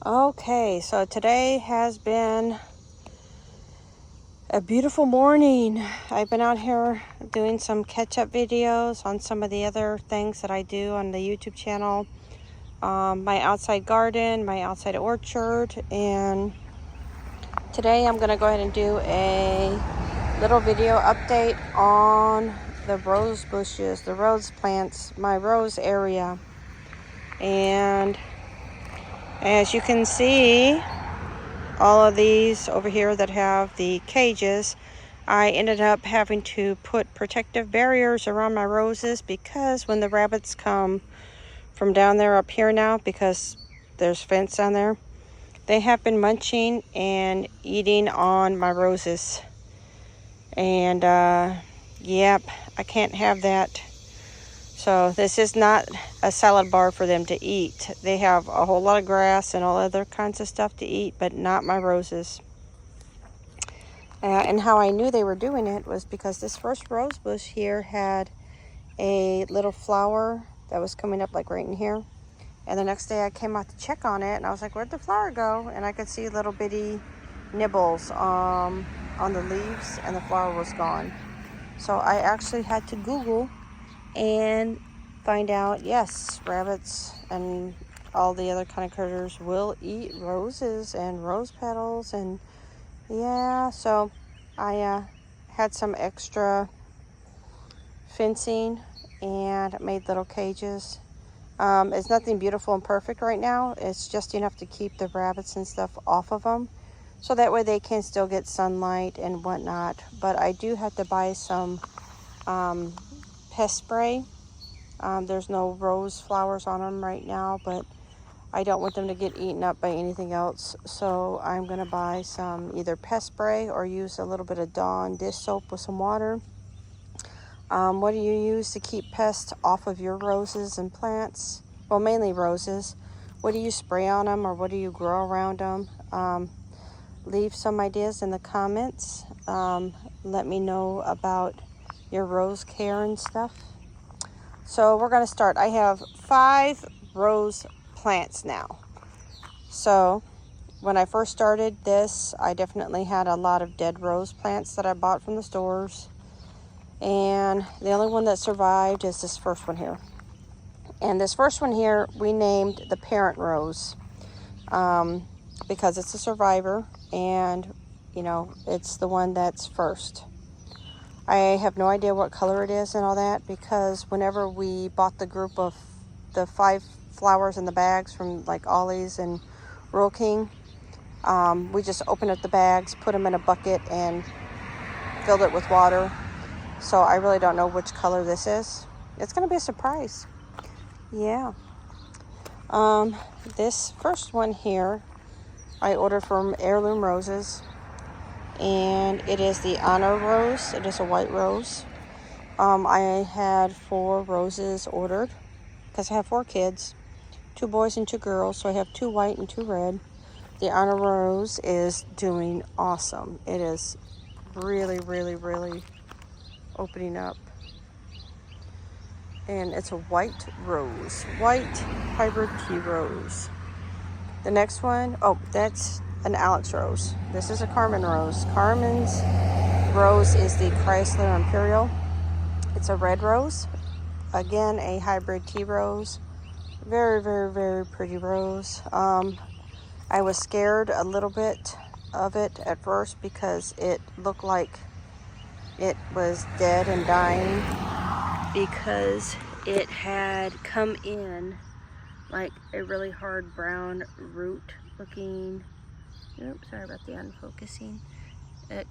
Okay, so today has been a beautiful morning. I've been out here doing some catch-up videos on some of the other things that I do on the YouTube channel. My outside garden, my outside orchard, and today I'm going to go ahead and do a little video update on the rose bushes, the rose plants, my rose area. And as you can see, all of these over here that have the cages, I ended up having to put protective barriers around my roses because when the rabbits come from down there up here now, because there's fence down there, they have been munching and eating on my roses. And yep, I can't have that. So this is not a salad bar for them to eat. They have a whole lot of grass and all other kinds of stuff to eat, but not my roses. And how I knew they were doing it was because this first rose bush here had a little flower that was coming up like right in here. And the next day I came out to check on it and I was like, where'd the flower go? And I could see little bitty nibbles on the leaves and the flower was gone. So I actually had to Google and find out, yes, rabbits and all the other kind of critters will eat roses and rose petals. And yeah, so I had some extra fencing and made little cages. It's nothing beautiful and perfect right now. It's just enough to keep the rabbits and stuff off of them, so that way they can still get sunlight and whatnot. But I do have to buy some pest spray. There's no rose flowers on them right now, but I don't want them to get eaten up by anything else. So I'm going to buy some either pest spray or use a little bit of Dawn dish soap with some water. What do you use to keep pests off of your roses and plants? Well, mainly roses. What do you spray on them, or what do you grow around them? Leave some ideas in the comments. Let me know about your rose care and stuff. So we're going to start. I have 5 rose plants now. So when I first started this, I definitely had a lot of dead rose plants that I bought from the stores. And the only one that survived is this first one here. And this first one here, we named the parent rose because it's a survivor, and you know, it's the one that's first. I have no idea what color it is and all that, because whenever we bought the group of the 5 flowers in the bags from like Ollie's and Rural King, we just opened up the bags, put them in a bucket, and filled it with water. So I really don't know which color this is. It's going to be a surprise. Yeah. This first one here, I ordered from Heirloom Roses. And it is the Honor Rose. It is a white rose. I had 4 roses ordered because I have 4 kids. 2 boys and 2 girls. So I have 2 white and 2 red. The Honor Rose is doing awesome. It is really, really, really opening up. And it's a white rose. White hybrid tea rose. The next one, oh, that's an Alex rose. This is a Carmen rose. Carmen's rose is the Chrysler Imperial. It's a red rose. Again, a hybrid tea rose. Very, very, very pretty rose. I was scared a little bit of it at first because it looked like it was dead and dying, because it had come in like a really hard brown root looking. Oops, sorry about the unfocusing. It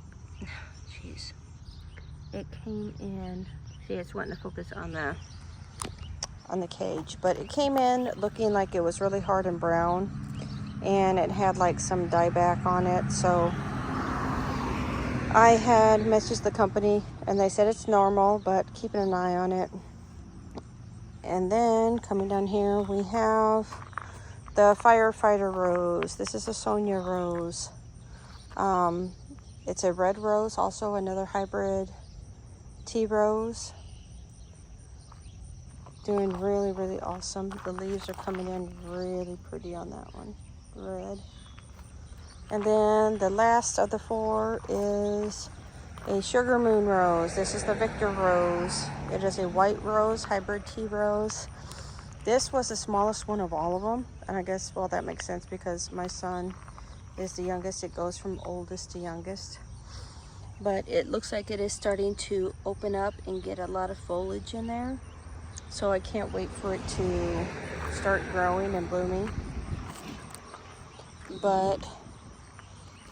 came in. See, it's wanting to focus on the cage, but it came in looking like it was really hard and brown, and it had like some dieback on it. So I had messaged the company and they said it's normal, but keeping an eye on it. And then coming down here, we have the Firefighter Rose. This is a Sonia Rose. It's a red rose, also another hybrid tea rose. Doing really, really awesome. The leaves are coming in really pretty on that one. red. And then the last of the 4 is a sugar moon rose. This is the Victor rose. It is a white rose, hybrid tea rose. This was the smallest one of all of them. And I guess, well, that makes sense because my son is the youngest. It goes from oldest to youngest. But it looks like it is starting to open up and get a lot of foliage in there. So I can't wait for it to start growing and blooming. But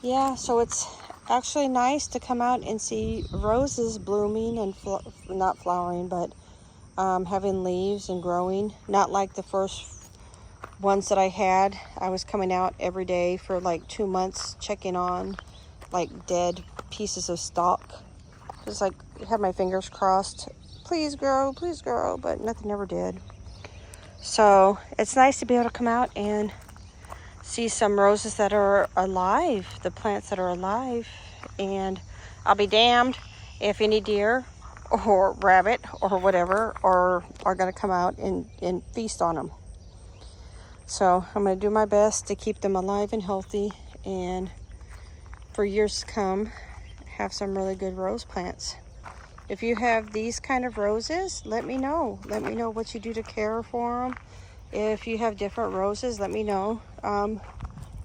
yeah, so it's actually nice to come out and see roses blooming and not flowering, but having leaves and growing. Not like the first ones that I had. I was coming out every day for like 2 months checking on like dead pieces of stalk. Just like had my fingers crossed. Please grow, but nothing ever did. So it's nice to be able to come out and see some roses that are alive, the plants that are alive. And I'll be damned if any deer or rabbit or whatever are going to come out and feast on them. So I'm going to do my best to keep them alive and healthy, and for years to come have some really good rose plants. If you have these kind of roses, let me know. Let me know what you do to care for them. If you have different roses, let me know.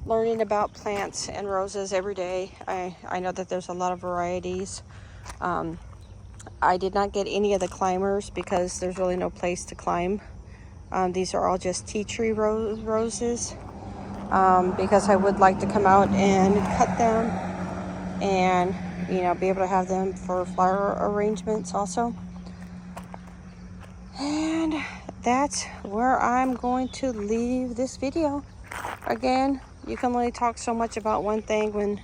Learning about plants and roses every day. I know that there's a lot of varieties. I did not get any of the climbers because there's really no place to climb. These are all just tea tree roses because I would like to come out and cut them and, you know, be able to have them for flower arrangements also. And that's where I'm going to leave this video. Again, you can only talk so much about one thing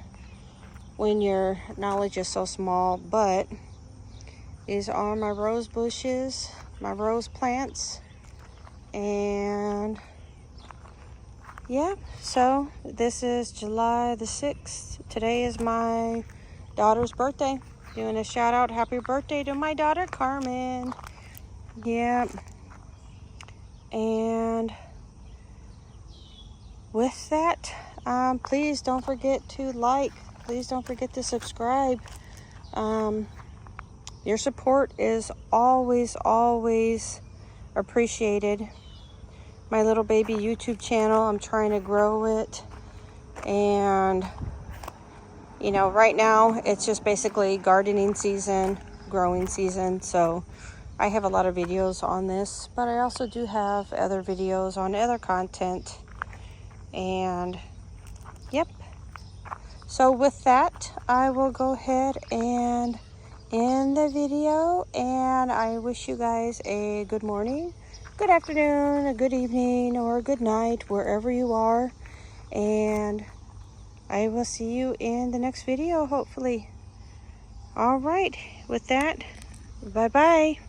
when your knowledge is so small, but these are my rose bushes, my rose plants, and yeah, so this is July the 6th. Today is my daughter's birthday. Doing a shout out, happy birthday to my daughter Carmen. Yeah. And with that, please don't forget to like. Please don't forget to subscribe. Your support is always appreciated. My little baby YouTube channel, I'm trying to grow it. And, you know, right now it's just basically gardening season, growing season. So I have a lot of videos on this, but I also do have other videos on other content. And yep. So with that, I will go ahead and end the video, and I wish you guys a good morning, good afternoon, a good evening, or a good night, wherever you are. And I will see you in the next video, hopefully. All right, with that, bye-bye.